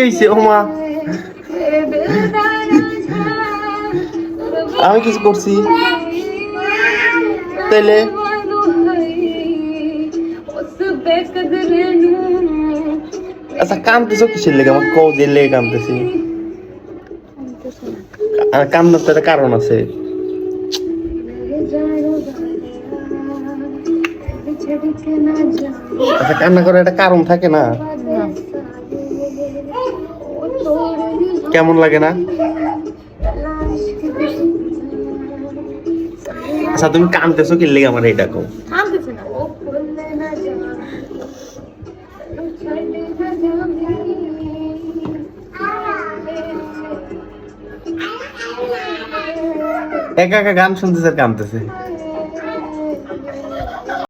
হয়েছে ও মা? আমি কিছু করছি তাইলে? আচ্ছা কামতেছো কিসের লেগে? আমার কৌদের লেগে কামতেছি। কান্নার তো একটা কারণ আছে। আচ্ছা কান্না করার একটা কারণ থাকে না? কেমন লাগে না? আচ্ছা তুমি কামতেছো কি লেগে আমার এটা কও? একা একা গান শুনতেছে আর কামতেছে।